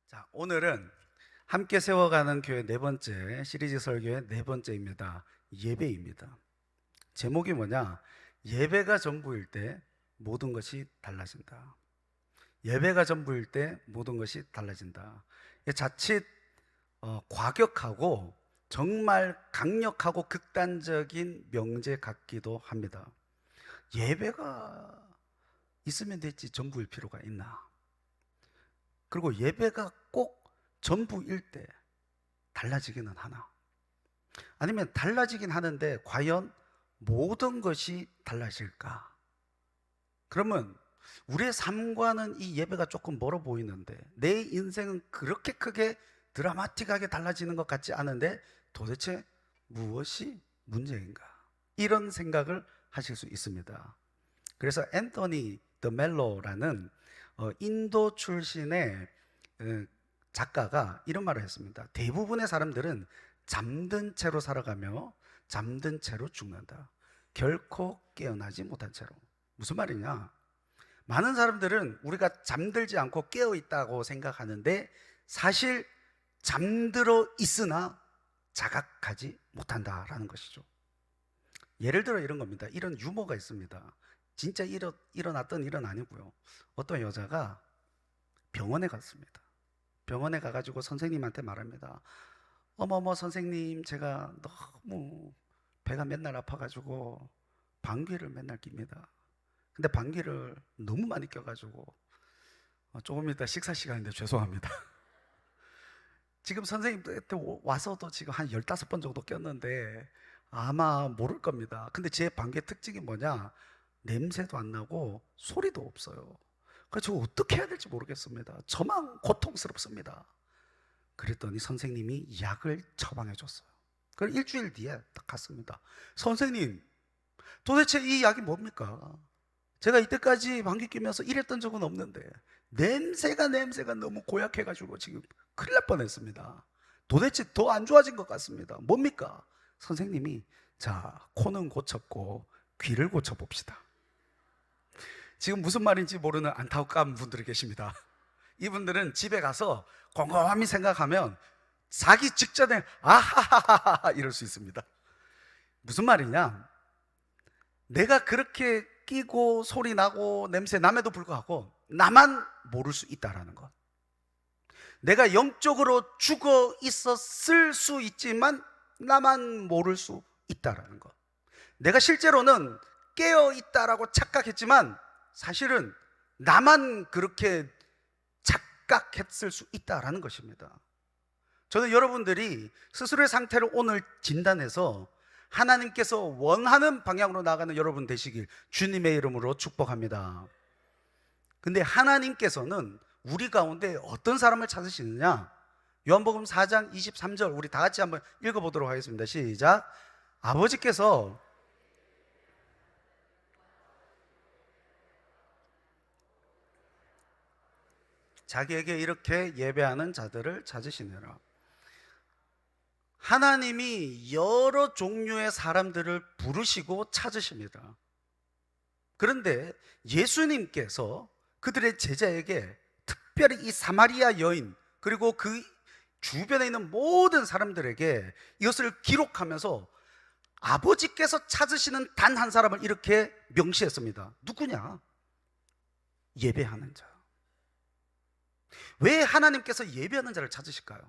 자, 오늘은 함께 세워가는 교회 네 번째 시리즈 설교의 네 번째입니다. 예배입니다. 제목이 뭐냐? 예배가 전부일 때 모든 것이 달라진다. 예배가 전부일 때 모든 것이 달라진다. 이게 자칫 과격하고 정말 강력하고 극단적인 명제 같기도 합니다. 예배가 있으면 됐지 전부일 필요가 있나? 그리고 예배가 꼭 전부일 때 달라지기는 하나? 아니면 달라지긴 하는데 과연 모든 것이 달라질까? 그러면 우리의 삶과는 이 예배가 조금 멀어 보이는데 내 인생은 그렇게 크게 드라마틱하게 달라지는 것 같지 않은데 도대체 무엇이 문제인가? 이런 생각을 하실 수 있습니다. 그래서 앤토니 더 멜로라는 인도 출신의 작가가 이런 말을 했습니다. 대부분의 사람들은 잠든 채로 살아가며 잠든 채로 죽는다. 결코 깨어나지 못한 채로. 무슨 말이냐? 많은 사람들은 우리가 잠들지 않고 깨어 있다고 생각하는데 사실 잠들어 있으나 자각하지 못한다라는 것이죠. 예를 들어 이런 겁니다. 이런 유머가 있습니다. 진짜 일어났던 일은 아니고요. 어떤 여자가 병원에 갔습니다. 병원에 가가지고 선생님한테 말합니다. 어머머 선생님, 제가 너무 배가 맨날 아파가지고 방귀를 맨날 낍니다. 근데 방귀를 너무 많이 껴가지고 조금 이따 식사 시간인데 죄송합니다. 지금 선생님한테 와서도 지금 한 15번 정도 꼈는데 아마 모를 겁니다. 근데 제 방귀의 특징이 뭐냐? 냄새도 안 나고 소리도 없어요. 그래서 저 어떻게 해야 될지 모르겠습니다. 저만 고통스럽습니다. 그랬더니 선생님이 약을 처방해 줬어요. 그럼 일주일 뒤에 딱 갔습니다. 선생님, 도대체 이 약이 뭡니까? 제가 이때까지 방귀 뀌면서 이랬던 적은 없는데 냄새가 너무 고약해가지고 지금 큰일 날 뻔했습니다. 도대체 더 안 좋아진 것 같습니다. 뭡니까? 선생님이 자, 코는 고쳤고 귀를 고쳐봅시다. 지금 무슨 말인지 모르는 안타까운 분들이 계십니다. 이분들은 집에 가서 곰곰이 생각하면 자기 직전에 아하하하 이럴 수 있습니다. 무슨 말이냐? 내가 그렇게 끼고 소리 나고 냄새 남에도 불구하고 나만 모를 수 있다라는 것. 내가 영적으로 죽어 있었을 수 있지만 나만 모를 수 있다라는 것. 내가 실제로는 깨어 있다라고 착각했지만 사실은 나만 그렇게 착각했을 수 있다라는 것입니다. 저는 여러분들이 스스로의 상태를 오늘 진단해서 하나님께서 원하는 방향으로 나가는 여러분 되시길 주님의 이름으로 축복합니다. 근데 하나님께서는 우리 가운데 어떤 사람을 찾으시느냐? 요한복음 4장 23절 우리 다 같이 한번 읽어보도록 하겠습니다. 시작. 아버지께서 자기에게 이렇게 예배하는 자들을 찾으시느라. 하나님이 여러 종류의 사람들을 부르시고 찾으십니다. 그런데 예수님께서 그들의 제자에게 특별히 이 사마리아 여인 그리고 그 주변에 있는 모든 사람들에게 이것을 기록하면서 아버지께서 찾으시는 단 한 사람을 이렇게 명시했습니다. 누구냐? 예배하는 자. 왜 하나님께서 예배하는 자를 찾으실까요?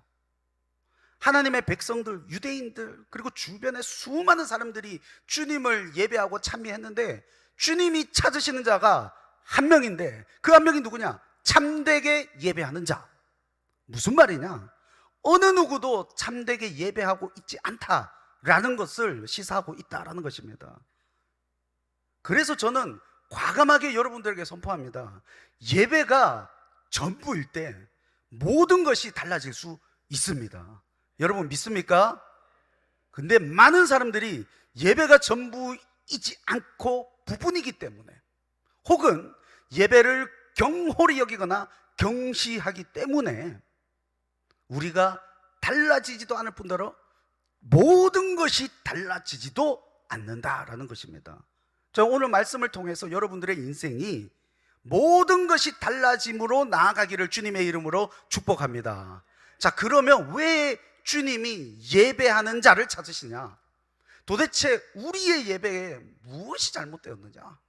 하나님의 백성들, 유대인들, 그리고 주변의 수많은 사람들이 주님을 예배하고 찬미했는데 주님이 찾으시는 자가 한 명인데 그 한 명이 누구냐? 참되게 예배하는 자. 무슨 말이냐? 어느 누구도 참되게 예배하고 있지 않다라는 것을 시사하고 있다라는 것입니다. 그래서 저는 과감하게 여러분들에게 선포합니다. 예배가 전부일 때 모든 것이 달라질 수 있습니다. 여러분 믿습니까? 근데 많은 사람들이 예배가 전부이지 않고 부분이기 때문에 혹은 예배를 경홀히 여기거나 경시하기 때문에 우리가 달라지지도 않을 뿐더러 모든 것이 달라지지도 않는다라는 것입니다. 저 오늘 말씀을 통해서 여러분들의 인생이 모든 것이 달라짐으로 나아가기를 주님의 이름으로 축복합니다. 자, 그러면 왜 주님이 예배하는 자를 찾으시냐? 도대체 우리의 예배에 무엇이 잘못되었느냐?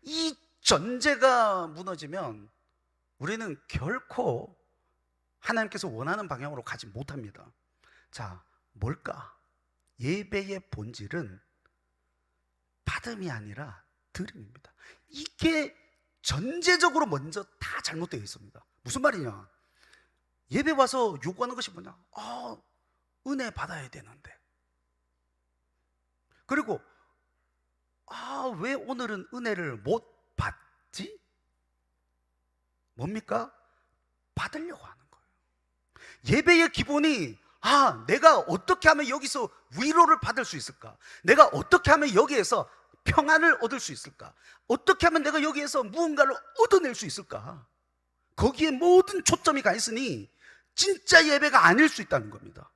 이 전제가 무너지면 우리는 결코 하나님께서 원하는 방향으로 가지 못합니다. 자, 뭘까? 예배의 본질은 받음이 아니라 드림입니다. 이게 전제적으로 먼저 다 잘못되어 있습니다. 무슨 말이냐? 예배 와서 요구하는 것이 뭐냐? 은혜 받아야 되는데. 그리고 왜 오늘은 은혜를 못 받지? 뭡니까? 받으려고 하는 거예요. 예배의 기본이 내가 어떻게 하면 여기서 위로를 받을 수 있을까? 내가 어떻게 하면 여기에서 평안을 얻을 수 있을까? 어떻게 하면 내가 여기에서 무언가를 얻어낼 수 있을까? 거기에 모든 초점이 가 있으니 진짜 예배가 아닐 수 있다는 겁니다.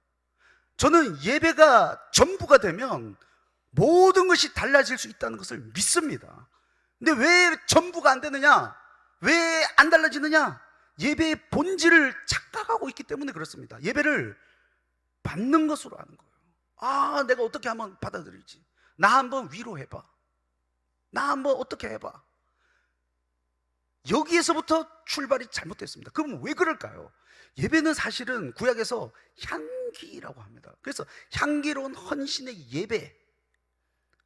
저는 예배가 전부가 되면 모든 것이 달라질 수 있다는 것을 믿습니다. 근데 왜 전부가 안 되느냐? 왜 안 달라지느냐? 예배의 본질을 착각하고 있기 때문에 그렇습니다. 예배를 받는 것으로 하는 거예요. 내가 어떻게 하면 받아들일지. 나 한번 위로해봐. 나 한번 어떻게 해봐. 여기에서부터 출발이 잘못됐습니다. 그럼 왜 그럴까요? 예배는 사실은 구약에서 향기라고 합니다. 그래서 향기로운 헌신의 예배,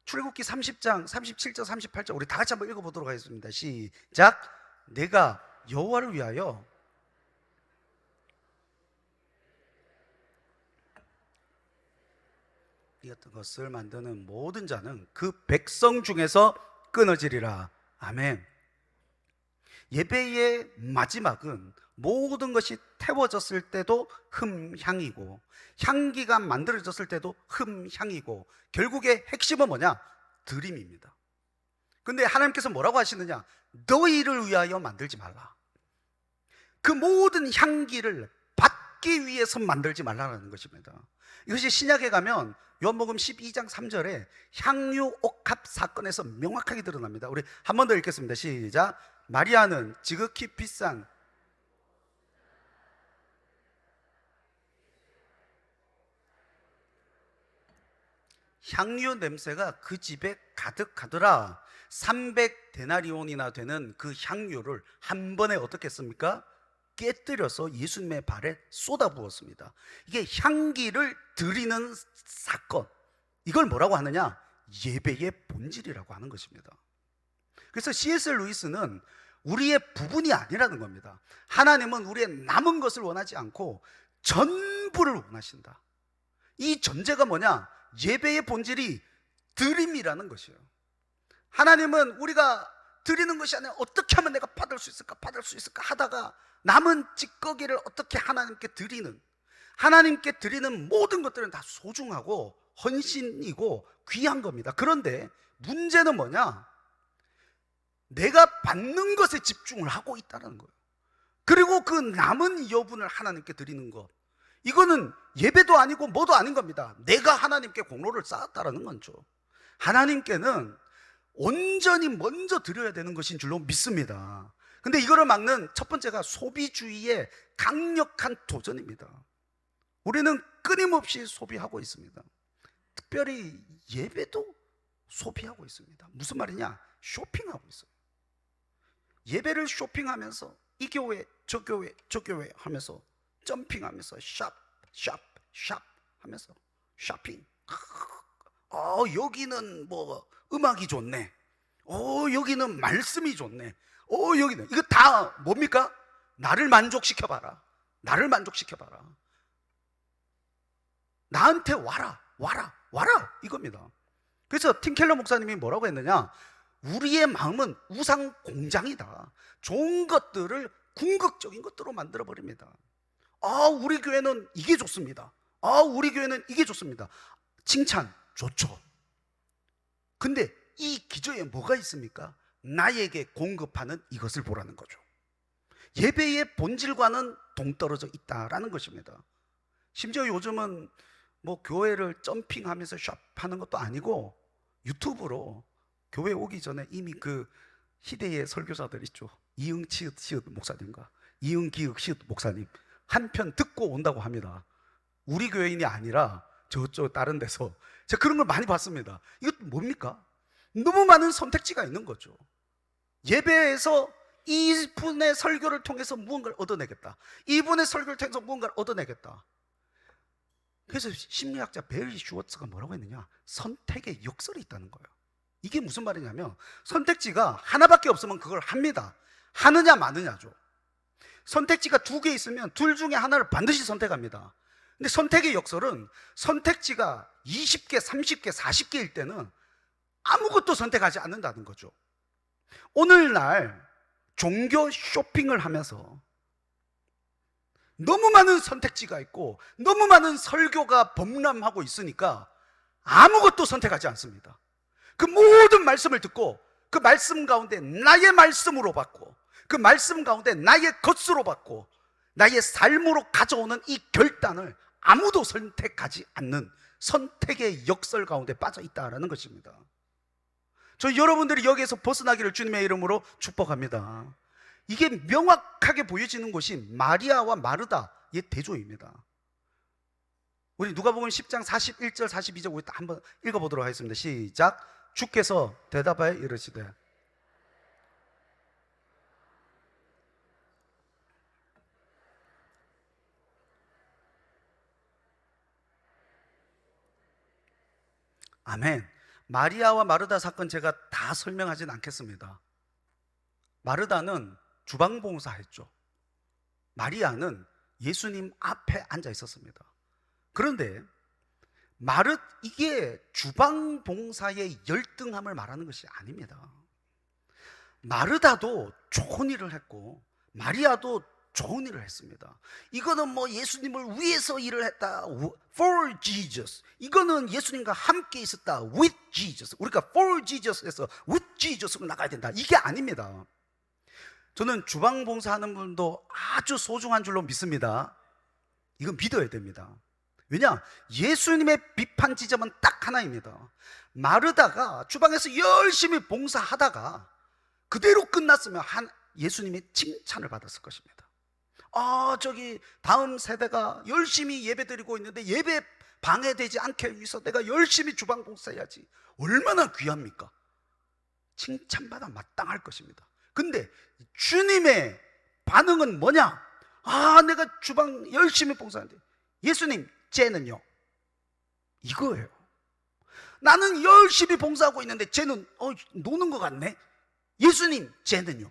출애굽기 30장 37절 38절 우리 다 같이 한번 읽어보도록 하겠습니다. 시작. 내가 여호와를 위하여 이 같은 것을 만드는 모든 자는 그 백성 중에서 끊어지리라. 아멘. 예배의 마지막은 모든 것이 태워졌을 때도 흠향이고 향기가 만들어졌을 때도 흠향이고 결국의 핵심은 뭐냐? 드림입니다. 근데 하나님께서 뭐라고 하시느냐? 너희를 위하여 만들지 말라. 그 모든 향기를 받기 위해서 만들지 말라는 것입니다. 이것이 신약에 가면 요한복음 12장 3절에 향유 옥합 사건에서 명확하게 드러납니다. 우리 한 번 더 읽겠습니다. 시작. 마리아는 지극히 비싼 향유 냄새가 그 집에 가득하더라. 300데나리온이나 되는 그 향유를 한 번에 어떻게 했습니까? 깨뜨려서 예수님의 발에 쏟아부었습니다. 이게 향기를 드리는 사건, 이걸 뭐라고 하느냐? 예배의 본질이라고 하는 것입니다. 그래서 C.S. 루이스는 우리의 부분이 아니라는 겁니다. 하나님은 우리의 남은 것을 원하지 않고 전부를 원하신다. 이 전제가 뭐냐? 예배의 본질이 드림이라는 것이에요. 하나님은 우리가 드리는 것이 아니라 어떻게 하면 내가 받을 수 있을까 하다가 남은 찌꺼기를 어떻게 하나님께 드리는, 하나님께 드리는 모든 것들은 다 소중하고 헌신이고 귀한 겁니다. 그런데 문제는 뭐냐? 내가 받는 것에 집중을 하고 있다는 거예요. 그리고 그 남은 여분을 하나님께 드리는 것, 이거는 예배도 아니고 뭐도 아닌 겁니다. 내가 하나님께 공로를 쌓았다라는 거죠. 하나님께는 온전히 먼저 드려야 되는 것인 줄로 믿습니다. 근데 이거를 막는 첫 번째가 소비주의의 강력한 도전입니다. 우리는 끊임없이 소비하고 있습니다. 특별히 예배도 소비하고 있습니다. 무슨 말이냐? 쇼핑하고 있어요. 예배를 쇼핑하면서 이 교회, 저 교회, 저 교회 하면서 점핑하면서 샵 하면서 쇼핑. 여기는 뭐 음악이 좋네. 여기는 말씀이 좋네. 여기는 이거 다 뭡니까? 나를 만족시켜봐라. 나를 만족시켜봐라. 나한테 와라 이겁니다. 그래서 팀켈러 목사님이 뭐라고 했느냐? 우리의 마음은 우상 공장이다. 좋은 것들을 궁극적인 것들로 만들어버립니다. 우리 교회는 이게 좋습니다. 우리 교회는 이게 좋습니다. 칭찬 좋죠. 근데 이 기저에 뭐가 있습니까? 나에게 공급하는 이것을 보라는 거죠. 예배의 본질과는 동떨어져 있다라는 것입니다. 심지어 요즘은 뭐 교회를 점핑하면서 샵하는 것도 아니고 유튜브로 교회 오기 전에 이미 그 희대의 설교자들 있죠. 이응치읒 시읒 목사님과 이응기읒 시읒 목사님 한 편 듣고 온다고 합니다. 우리 교인이 아니라 저쪽 다른 데서. 제가 그런 걸 많이 봤습니다. 이것도 뭡니까? 너무 많은 선택지가 있는 거죠. 예배에서 이분의 설교를 통해서 무언가를 얻어내겠다, 이분의 설교를 통해서 무언가를 얻어내겠다. 그래서 심리학자 베리 슈워츠가 뭐라고 했느냐, 선택의 역설이 있다는 거예요. 이게 무슨 말이냐면 선택지가 하나밖에 없으면 그걸 합니다. 하느냐 마느냐죠. 선택지가 2개 있으면 둘 중에 하나를 반드시 선택합니다. 근데 선택의 역설은 선택지가 20개, 30개, 40개일 때는 아무것도 선택하지 않는다는 거죠. 오늘날 종교 쇼핑을 하면서 너무 많은 선택지가 있고 너무 많은 설교가 범람하고 있으니까 아무것도 선택하지 않습니다. 그 모든 말씀을 듣고 그 말씀 가운데 나의 말씀으로 받고 그 말씀 가운데 나의 것으로 받고 나의 삶으로 가져오는 이 결단을 아무도 선택하지 않는 선택의 역설 가운데 빠져 있다라는 것입니다. 저 여러분들이 여기에서 벗어나기를 주님의 이름으로 축복합니다. 이게 명확하게 보여지는 것이 마리아와 마르다의 대조입니다. 우리 누가복음 10장 41절 42절 우리 한번 읽어보도록 하겠습니다. 시작. 주께서 대답하여 이르시되 아멘. 마리아와 마르다 사건 제가 다 설명하진 않겠습니다. 마르다는 주방봉사했죠. 마리아는 예수님 앞에 앉아 있었습니다. 그런데 이게 주방봉사의 열등함을 말하는 것이 아닙니다. 마르다도 좋은 일을 했고 마리아도 좋은 일을 했습니다. 이거는 뭐 예수님을 위해서 일을 했다, for Jesus. 이거는 예수님과 함께 있었다, with Jesus. 우리가 for Jesus에서 with Jesus로 나가야 된다, 이게 아닙니다. 저는 주방봉사하는 분도 아주 소중한 줄로 믿습니다. 이건 믿어야 됩니다. 왜냐? 예수님의 비판 지점은 딱 하나입니다. 마르다가 주방에서 열심히 봉사하다가 그대로 끝났으면 예수님의 칭찬을 받았을 것입니다. 저기 다음 세대가 열심히 예배드리고 있는데 예배 방해되지 않게 위해서 내가 열심히 주방 봉사해야지. 얼마나 귀합니까? 칭찬받아 마땅할 것입니다. 근데 주님의 반응은 뭐냐? 내가 주방 열심히 봉사하는데 예수님, 쟤는요? 이거예요. 나는 열심히 봉사하고 있는데 쟤는 노는 것 같네? 예수님, 쟤는요?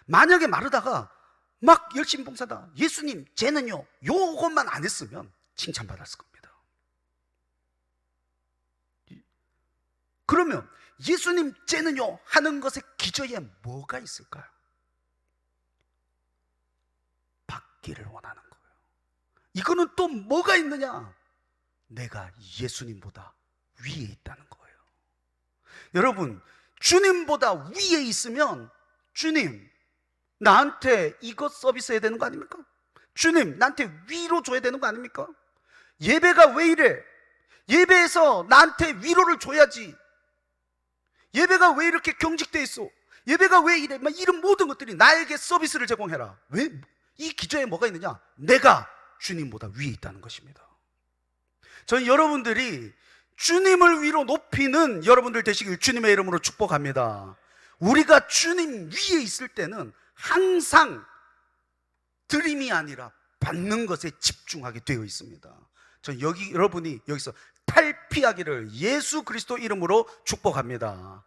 만약에 마르다가 막 열심히 봉사다, 예수님, 쟤는요? 요것만 안 했으면 칭찬받았을 겁니다. 그러면 예수님, 쟤는요? 하는 것의 기저에 뭐가 있을까요? 받기를 원하는 거예요. 이거는 또 뭐가 있느냐? 내가 예수님보다 위에 있다는 거예요. 여러분, 주님보다 위에 있으면 주님, 나한테 이것 서비스 해야 되는 거 아닙니까? 주님, 나한테 위로 줘야 되는 거 아닙니까? 예배가 왜 이래? 예배에서 나한테 위로를 줘야지. 예배가 왜 이렇게 경직돼 있어? 예배가 왜 이래? 막 이런 모든 것들이 나에게 서비스를 제공해라. 왜? 이 기저에 뭐가 있느냐? 내가 주님보다 위에 있다는 것입니다. 저는 여러분들이 주님을 위로 높이는 여러분들 되시길 주님의 이름으로 축복합니다. 우리가 주님 위에 있을 때는 항상 드림이 아니라 받는 것에 집중하게 되어 있습니다. 전 여러분이 여기서 탈피하기를 예수 그리스도 이름으로 축복합니다.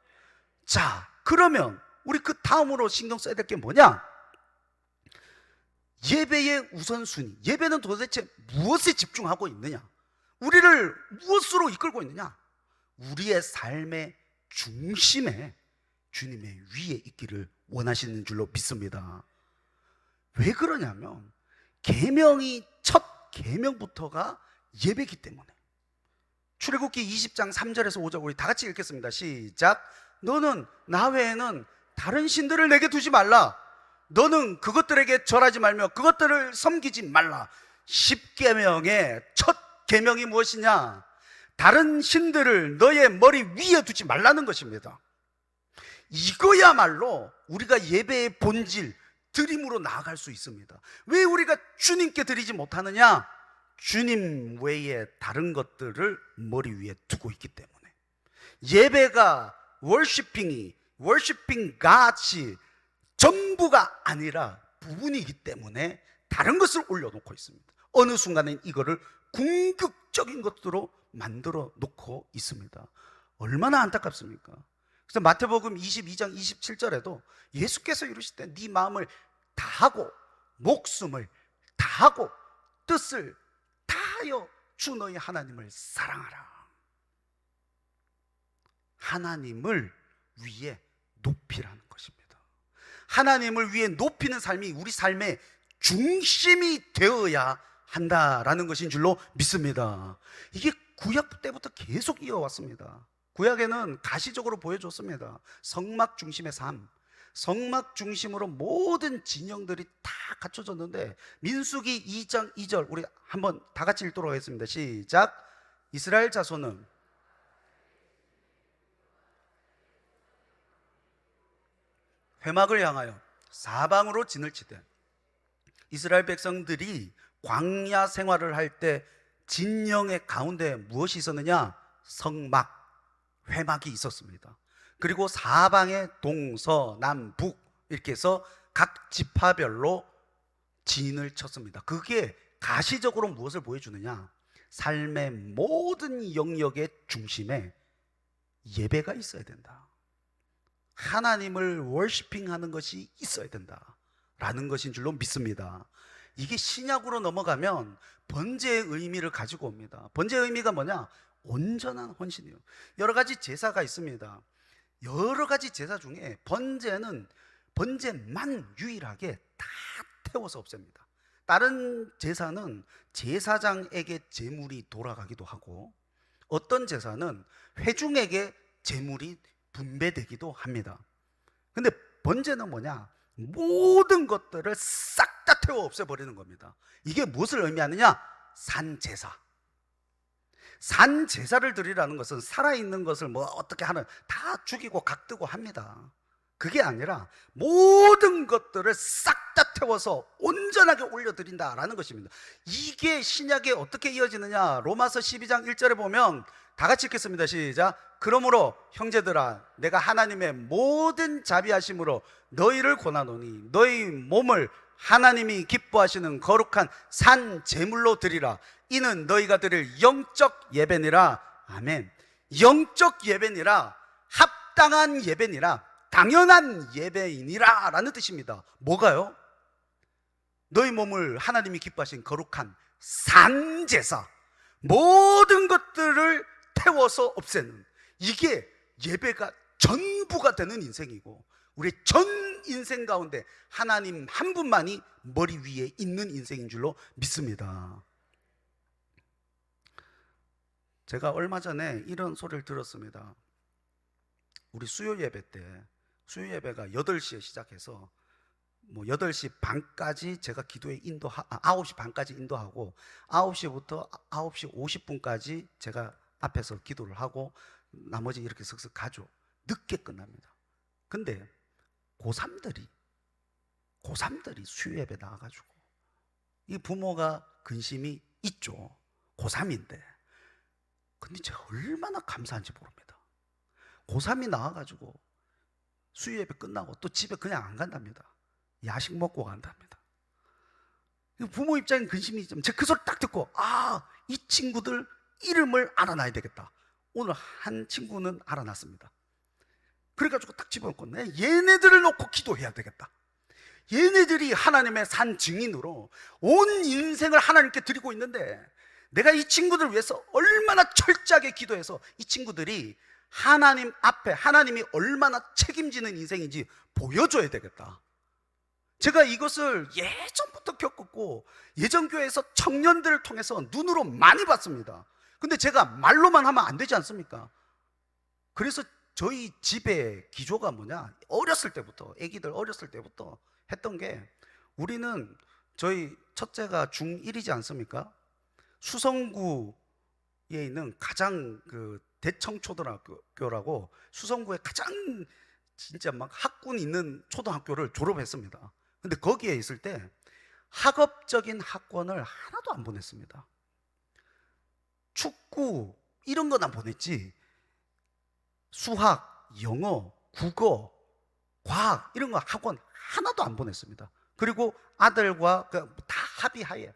자, 그러면 우리 그 다음으로 신경 써야 될 게 뭐냐? 예배의 우선순위. 예배는 도대체 무엇에 집중하고 있느냐? 우리를 무엇으로 이끌고 있느냐? 우리의 삶의 중심에 주님의 위에 있기를 원하시는 줄로 믿습니다. 왜 그러냐면 계명이 첫 계명부터가 예배이기 때문에. 출애굽기 20장 3절에서 5절 우리 다 같이 읽겠습니다. 시작. 너는 나 외에는 다른 신들을 내게 두지 말라. 너는 그것들에게 절하지 말며 그것들을 섬기지 말라. 10계명의 첫 계명이 무엇이냐? 다른 신들을 너의 머리 위에 두지 말라는 것입니다. 이거야말로 우리가 예배의 본질, 드림으로 나아갈 수 있습니다. 왜 우리가 주님께 드리지 못하느냐? 주님 외에 다른 것들을 머리 위에 두고 있기 때문에. 예배가 워시핑 갓이 전부가 아니라 부분이기 때문에 다른 것을 올려놓고 있습니다. 어느 순간엔 이거를 궁극적인 것으로 만들어 놓고 있습니다. 얼마나 안타깝습니까? 그래서 마태복음 22장 27절에도 예수께서 이르실 때 네 마음을 다하고 목숨을 다하고 뜻을 다하여 주 너희 하나님을 사랑하라. 하나님을 위해 높이라는 것입니다. 하나님을 위해 높이는 삶이 우리 삶의 중심이 되어야 한다라는 것인 줄로 믿습니다. 이게 구약 때부터 계속 이어왔습니다. 구약에는 가시적으로 보여줬습니다. 성막 중심의 삶, 성막 중심으로 모든 진영들이 다 갖춰졌는데, 민수기 2장 2절 우리 한번 다 같이 읽도록 하겠습니다. 시작. 이스라엘 자손은 회막을 향하여 사방으로 진을 치되, 이스라엘 백성들이 광야 생활을 할 때 진영의 가운데 무엇이 있었느냐? 성막, 회막이 있었습니다. 그리고 사방에 동서남북 이렇게 해서 각 지파별로 진을 쳤습니다. 그게 가시적으로 무엇을 보여주느냐? 삶의 모든 영역의 중심에 예배가 있어야 된다. 하나님을 월시핑하는 것이 있어야 된다라는 것인 줄로 믿습니다. 이게 신약으로 넘어가면 번제의 의미를 가지고 옵니다. 번제의 의미가 뭐냐? 온전한 헌신이에요. 여러 가지 제사가 있습니다. 여러 가지 제사 중에 번제만 유일하게 다 태워서 없앱니다. 다른 제사는 제사장에게 제물이 돌아가기도 하고, 어떤 제사는 회중에게 제물이 분배되기도 합니다. 근데 번제는 뭐냐? 모든 것들을 싹 다 태워 없애버리는 겁니다. 이게 무엇을 의미하느냐? 산제사. 산제사를 드리라는 것은 살아있는 것을 뭐 어떻게 하는, 다 죽이고 각뜨고 합니다. 그게 아니라 모든 것들을 싹 다 태워서 온전하게 올려드린다라는 것입니다. 이게 신약에 어떻게 이어지느냐? 로마서 12장 1절에 보면 다 같이 읽겠습니다. 시작. 그러므로 형제들아, 내가 하나님의 모든 자비하심으로 너희를 권하노니 너희 몸을 하나님이 기뻐하시는 거룩한 산 제물로 드리라. 이는 너희가 드릴 영적 예배니라. 아멘. 영적 예배니라, 합당한 예배니라, 당연한 예배이니라 라는 뜻입니다. 뭐가요? 너희 몸을 하나님이 기뻐하신 거룩한 산제사, 모든 것들을 태워서 없애는, 이게 예배가 전부가 되는 인생이고, 우리 전 인생 가운데 하나님 한 분만이 머리 위에 있는 인생인 줄로 믿습니다. 제가 얼마 전에 이런 소리를 들었습니다. 우리 수요 예배 때, 수요 예배가 8시에 시작해서 8시 반까지 제가 기도에 9시 반까지 인도하고 9시부터 9시 50분까지 제가 앞에서 기도를 하고 나머지 이렇게 슥슥 가죠. 늦게 끝납니다. 근데 고3들이 수요 예배 나와가지고, 이 부모가 근심이 있죠. 고3인데. 근데 제가 얼마나 감사한지 모릅니다. 고3이 나와가지고 수요 예배 끝나고 또 집에 그냥 안 간답니다. 야식 먹고 간답니다. 부모 입장엔 근심이 있지만 제가 그 소리 딱 듣고, 이 친구들 이름을 알아놔야 되겠다. 오늘 한 친구는 알아놨습니다. 그래가지고 딱 집어넣고, 얘네들을 놓고 기도해야 되겠다. 얘네들이 하나님의 산 증인으로 온 인생을 하나님께 드리고 있는데, 내가 이 친구들을 위해서 얼마나 철저하게 기도해서 이 친구들이 하나님 앞에 하나님이 얼마나 책임지는 인생인지 보여줘야 되겠다. 제가 이것을 예전부터 겪었고, 예전교회에서 청년들을 통해서 눈으로 많이 봤습니다. 근데 제가 말로만 하면 안 되지 않습니까? 그래서 저희 집의 기조가 뭐냐, 어렸을 때부터, 애기들 어렸을 때부터 했던 게, 우리는 저희 첫째가 중1이지 않습니까? 수성구에 있는 가장 대청초등학교라고, 수성구의 가장 진짜 막 학군 있는 초등학교를 졸업했습니다. 근데 거기에 있을 때 학업적인 학원을 하나도 안 보냈습니다. 축구 이런 거나 보냈지 수학, 영어, 국어, 과학 이런 거 학원 하나도 안 보냈습니다. 그리고 아들과 다 합의하에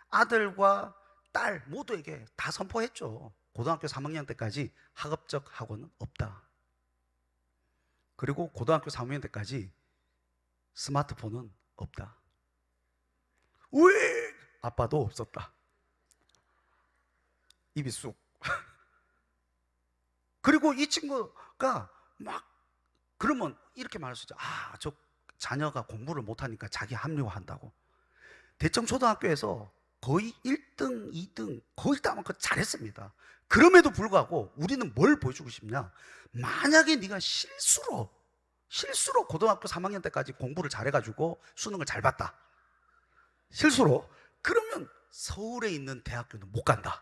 아들과 딸 모두에게 다 선포했죠. 고등학교 3학년 때까지 학업적 학원은 없다. 그리고 고등학교 3학년 때까지 스마트폰은 없다. 왜? 아빠도 없었다. 입이 쑥. 그리고 이 친구가 막 그러면 이렇게 말할 수 있죠. 아, 저 자녀가 공부를 못하니까 자기 합리화한다고. 대청 초등학교에서 거의 1등, 2등 거의 다만큼 잘했습니다. 그럼에도 불구하고 우리는 뭘 보여주고 싶냐? 만약에 네가 실수로 고등학교 3학년 때까지 공부를 잘해가지고 수능을 잘 봤다. 실수로. 그러면 서울에 있는 대학교는 못 간다.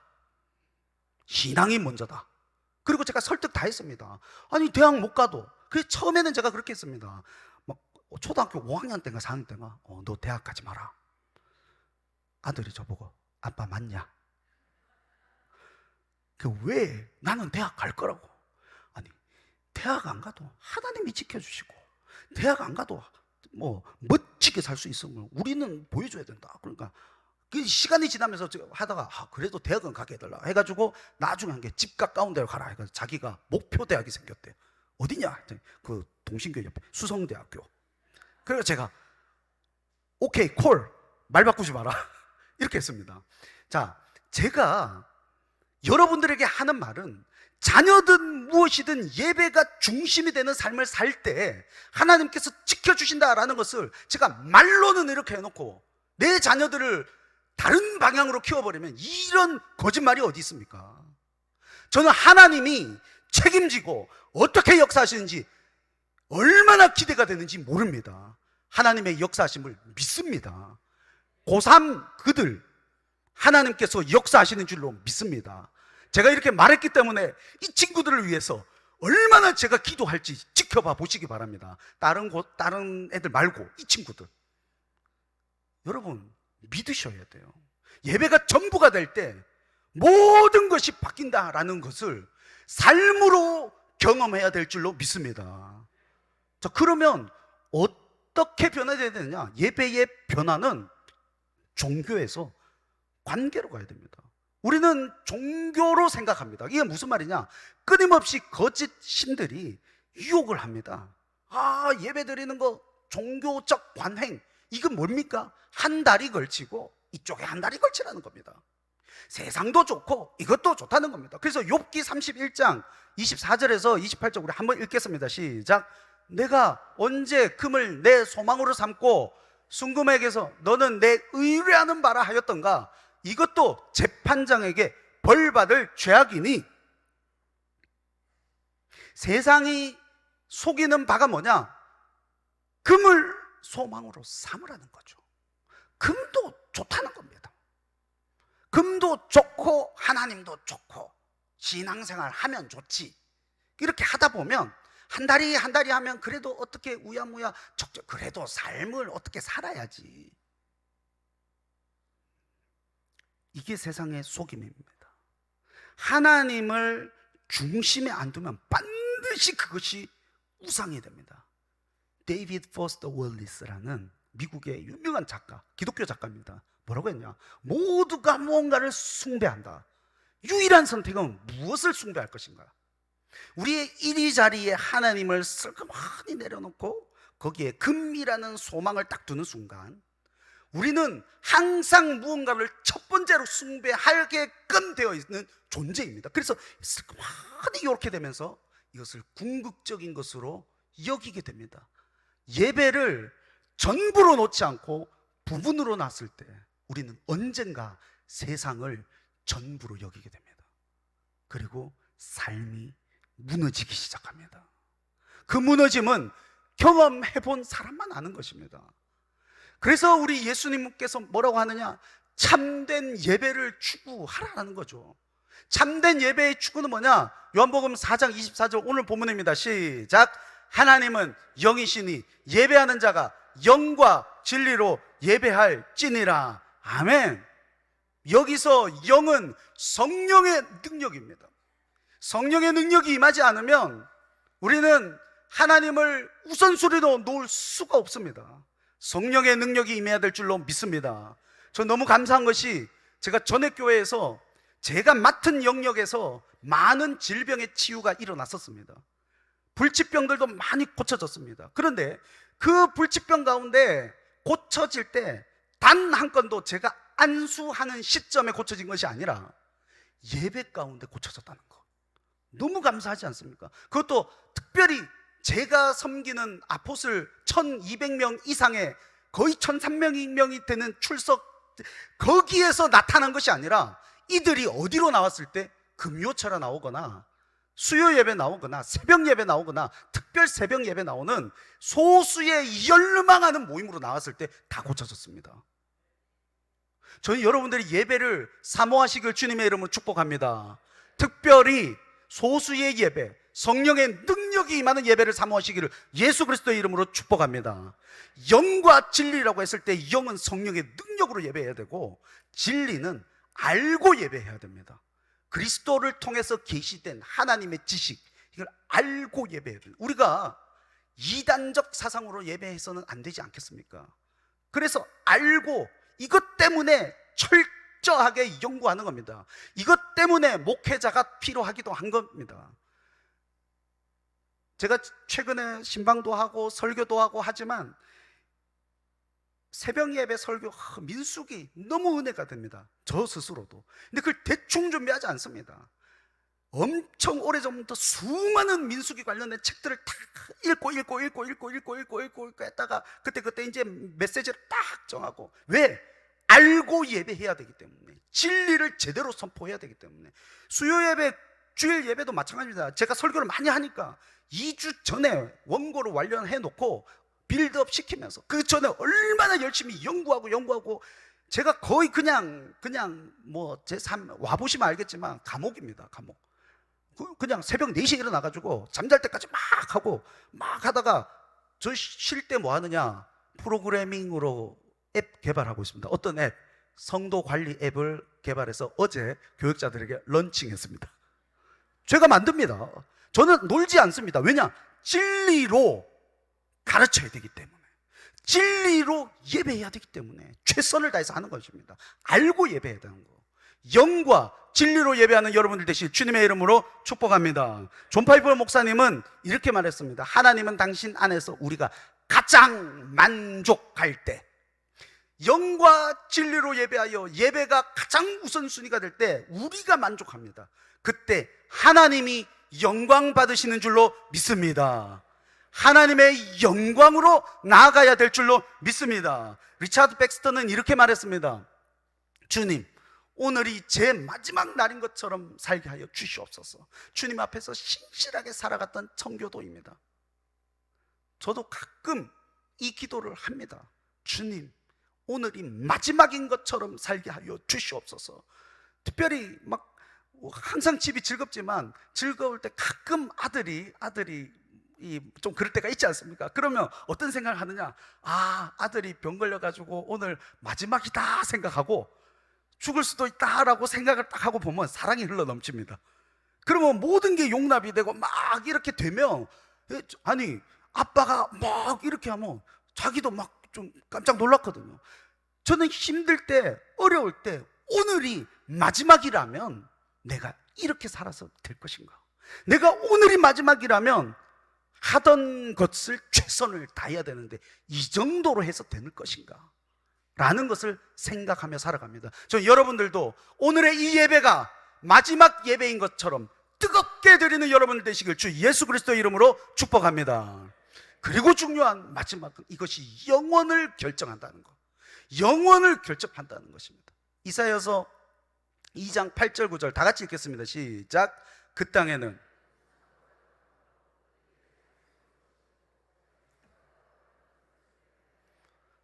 신앙이 먼저다. 그리고 제가 설득 다 했습니다. 아니 대학 못 가도. 그래서 처음에는 제가 그렇게 했습니다. 막 초등학교 5학년 때인가 4학년 때인가 너 대학 가지 마라. 아들이 저보고 아빠 맞냐? 왜? 나는 대학 갈 거라고. 아니 대학 안 가도 하나님이 지켜주시고 대학 안 가도 뭐 멋지게 살 수 있으면 우리는 보여줘야 된다. 그러니까 그 시간이 지나면서 하다가 그래도 대학은 가게 해달라 해가지고 나중에 한 게 집 가까운 데로 가라 해가지고 자기가 목표 대학이 생겼대. 어디냐? 그 동신교 옆에 수성대학교. 그래서 제가 오케이 콜 말 바꾸지 마라 이렇게 했습니다. 자, 제가 여러분들에게 하는 말은 자녀든 무엇이든 예배가 중심이 되는 삶을 살 때 하나님께서 지켜주신다라는 것을 제가 말로는 이렇게 해놓고 내 자녀들을 다른 방향으로 키워버리면 이런 거짓말이 어디 있습니까? 저는 하나님이 책임지고 어떻게 역사하시는지 얼마나 기대가 되는지 모릅니다. 하나님의 역사하심을 믿습니다. 고3 그들 하나님께서 역사하시는 줄로 믿습니다. 제가 이렇게 말했기 때문에 이 친구들을 위해서 얼마나 제가 기도할지 지켜봐 보시기 바랍니다. 다른 애들 말고 이 친구들. 여러분 믿으셔야 돼요. 예배가 전부가 될 때 모든 것이 바뀐다라는 것을 삶으로 경험해야 될 줄로 믿습니다. 자, 그러면 어떻게 변화해야 되느냐? 예배의 변화는 종교에서 관계로 가야 됩니다. 우리는 종교로 생각합니다. 이게 무슨 말이냐? 끊임없이 거짓 신들이 유혹을 합니다. 예배 드리는 거 종교적 관행, 이건 뭡니까? 한 다리 걸치고 이쪽에 한 다리 걸치라는 겁니다. 세상도 좋고 이것도 좋다는 겁니다. 그래서 욥기 31장 24절에서 28절 우리 한번 읽겠습니다. 시작. 내가 언제 금을 내 소망으로 삼고 순금에게서 너는 내 의뢰하는 바라 하였던가? 이것도 재판장에게 벌받을 죄악이니. 세상이 속이는 바가 뭐냐? 금을 소망으로 삼으라는 거죠. 금도 좋다는 겁니다. 금도 좋고 하나님도 좋고 신앙생활 하면 좋지. 이렇게 하다 보면 한 다리 한 다리 하면 그래도 어떻게 우야무야 그래도 삶을 어떻게 살아야지. 이게 세상의 속임입니다. 하나님을 중심에 안 두면 반드시 그것이 우상이 됩니다. 데이비드 포스터 월리스라는 미국의 유명한 작가, 기독교 작가입니다. 뭐라고 했냐? 모두가 무언가를 숭배한다. 유일한 선택은 무엇을 숭배할 것인가? 우리의 이리자리에 하나님을 슬그머니 내려놓고 거기에 금이라는 소망을 딱 두는 순간 우리는 항상 무언가를 첫 번째로 숭배하게끔 되어 있는 존재입니다. 그래서 슬그머니 이렇게 되면서 이것을 궁극적인 것으로 여기게 됩니다. 예배를 전부로 놓지 않고 부분으로 놨을 때 우리는 언젠가 세상을 전부로 여기게 됩니다. 그리고 삶이 무너지기 시작합니다. 그 무너짐은 경험해 본 사람만 아는 것입니다. 그래서 우리 예수님께서 뭐라고 하느냐? 참된 예배를 추구하라는 거죠. 참된 예배의 추구는 뭐냐? 요한복음 4장 24절 오늘 본문입니다. 시작. 하나님은 영이시니 예배하는 자가 영과 진리로 예배할지니라. 아멘. 여기서 영은 성령의 능력입니다. 성령의 능력이 임하지 않으면 우리는 하나님을 우선순위로 놓을 수가 없습니다. 성령의 능력이 임해야 될 줄로 믿습니다. 저 너무 감사한 것이 제가 전액교회에서 제가 맡은 영역에서 많은 질병의 치유가 일어났었습니다. 불치병들도 많이 고쳐졌습니다. 그런데 그 불치병 가운데 고쳐질 때 단 한 건도 제가 안수하는 시점에 고쳐진 것이 아니라 예배 가운데 고쳐졌다는 거, 너무 감사하지 않습니까? 그것도 특별히 제가 섬기는 아포슬 1200명 이상의 거의 1300명이 되는 출석, 거기에서 나타난 것이 아니라 이들이 어디로 나왔을 때 금요철에 나오거나 수요 예배 나오거나 새벽 예배 나오거나 특별 새벽 예배 나오는 소수의 열망하는 모임으로 나왔을 때 다 고쳐졌습니다. 저는 여러분들이 예배를 사모하시길 주님의 이름으로 축복합니다. 특별히 소수의 예배, 성령의 능력이 임하는 예배를 사모하시기를 예수 그리스도의 이름으로 축복합니다. 영과 진리라고 했을 때 영은 성령의 능력으로 예배해야 되고 진리는 알고 예배해야 됩니다. 그리스도를 통해서 계시된 하나님의 지식, 이걸 알고 예배해야 돼요. 우리가 이단적 사상으로 예배해서는 안 되지 않겠습니까? 그래서 알고 이것 때문에 철저하게 연구하는 겁니다. 이것 때문에 목회자가 필요하기도 한 겁니다. 제가 최근에 신방도 하고 설교도 하고 하지만 새벽 예배 설교 민수기 너무 은혜가 됩니다. 저 스스로도. 근데 그걸 대충 준비하지 않습니다. 엄청 오래전부터 수많은 민수기 관련된 책들을 다 읽고 했다가 그때 이제 메시지를 딱 정하고. 왜? 알고 예배해야 되기 때문에, 진리를 제대로 선포해야 되기 때문에. 수요 예배, 주일 예배도 마찬가지입니다. 제가 설교를 많이 하니까 2주 전에 원고를 완료해 놓고 빌드업 시키면서 그 전에 얼마나 열심히 연구하고 제가 거의 그냥 뭐 제 삶 와보시면 알겠지만 감옥입니다. 감옥. 그냥 새벽 4시에 일어나가지고 잠잘 때까지 막 하고 막 하다가 저 쉴 때 뭐 하느냐, 프로그래밍으로 앱 개발하고 있습니다. 어떤 앱? 성도 관리 앱을 개발해서 어제 교육자들에게 런칭했습니다. 제가 만듭니다. 저는 놀지 않습니다. 왜냐? 진리로 가르쳐야 되기 때문에, 진리로 예배해야 되기 때문에 최선을 다해서 하는 것입니다. 알고 예배해야 되는 거. 영과 진리로 예배하는 여러분들 되실 주님의 이름으로 축복합니다. 존 파이퍼 목사님은 이렇게 말했습니다. 하나님은 당신 안에서 우리가 가장 만족할 때, 영과 진리로 예배하여 예배가 가장 우선순위가 될 때 우리가 만족합니다. 그때 하나님이 영광 받으시는 줄로 믿습니다. 하나님의 영광으로 나아가야 될 줄로 믿습니다. 리차드 백스터는 이렇게 말했습니다. 주님, 오늘이 제 마지막 날인 것처럼 살게 하여 주시옵소서. 주님 앞에서 신실하게 살아갔던 청교도입니다. 저도 가끔 이 기도를 합니다. 주님, 오늘이 마지막인 것처럼 살게 하여 주시옵소서. 특별히 막 항상 집이 즐겁지만 즐거울 때 가끔 아들이 좀 그럴 때가 있지 않습니까? 그러면 어떤 생각을 하느냐? 아, 아들이 병 걸려가지고 오늘 마지막이다 생각하고 죽을 수도 있다라고 생각을 딱 하고 보면 사랑이 흘러 넘칩니다. 그러면 모든 게 용납이 되고 막 이렇게 되면, 아니 아빠가 막 이렇게 하면 자기도 막 좀 깜짝 놀랐거든요. 저는 힘들 때, 어려울 때 오늘이 마지막이라면 내가 이렇게 살아서 될 것인가? 내가 오늘이 마지막이라면 하던 것을 최선을 다해야 되는데 이 정도로 해서 되는 것인가? 라는 것을 생각하며 살아갑니다. 저 여러분들도 오늘의 이 예배가 마지막 예배인 것처럼 뜨겁게 드리는 여러분들 되시길 주 예수 그리스도의 이름으로 축복합니다. 그리고 중요한 마지막은 이것이 영원을 결정한다는 것, 영원을 결정한다는 것입니다. 이사야서 2장 8절 9절 다 같이 읽겠습니다. 시작. 그 땅에는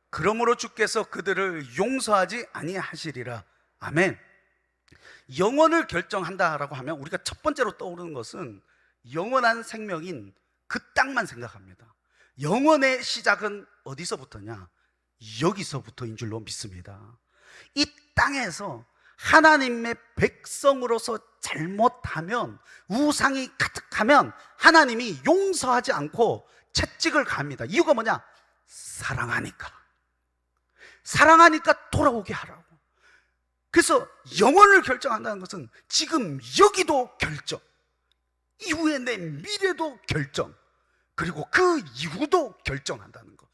그러므로 주께서 그들을 용서하지 아니하시리라. 아멘. 영원을 결정한다라고 하면 우리가 첫 번째로 떠오르는 것은 영원한 생명인 그 땅만 생각합니다. 영원의 시작은 어디서부터냐? 여기서부터인 줄로 믿습니다. 이 땅에서 하나님의 백성으로서 잘못하면, 우상이 가득하면 하나님이 용서하지 않고 채찍을 갑니다. 이유가 뭐냐? 사랑하니까. 사랑하니까 돌아오게 하라고. 그래서 영혼을 결정한다는 것은 지금 여기도 결정, 이후에 내 미래도 결정, 그리고 그 이후도 결정한다는 것.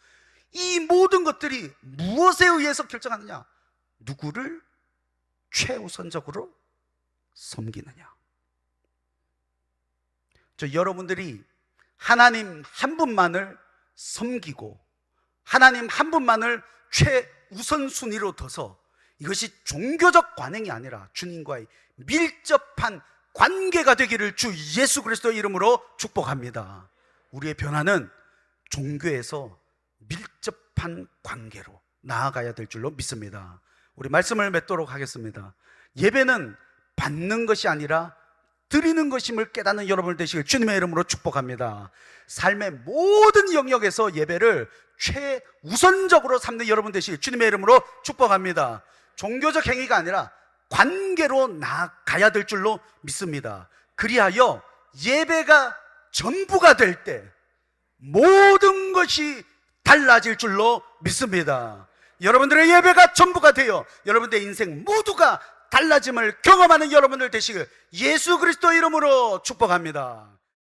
이 모든 것들이 무엇에 의해서 결정하느냐? 누구를 최우선적으로 섬기느냐. 여러분들이 하나님 한 분만을 섬기고 하나님 한 분만을 최우선순위로 둬서, 이것이 종교적 관행이 아니라 주님과의 밀접한 관계가 되기를 주 예수 그리스도의 이름으로 축복합니다. 우리의 변화는 종교에서 밀접한 관계로 나아가야 될 줄로 믿습니다. 우리 말씀을 맺도록 하겠습니다. 예배는 받는 것이 아니라 드리는 것임을 깨닫는 여러분 되시길 주님의 이름으로 축복합니다. 삶의 모든 영역에서 예배를 최우선적으로 삼는 여러분 되시길 주님의 이름으로 축복합니다. 종교적 행위가 아니라 관계로 나아가야 될 줄로 믿습니다. 그리하여 예배가 전부가 될 때 모든 것이 달라질 줄로 믿습니다. 여러분들의 예배가 전부가 되어 여러분들의 인생 모두가 달라짐을 경험하는 여러분들 되시길 예수 그리스도 이름으로 축복합니다.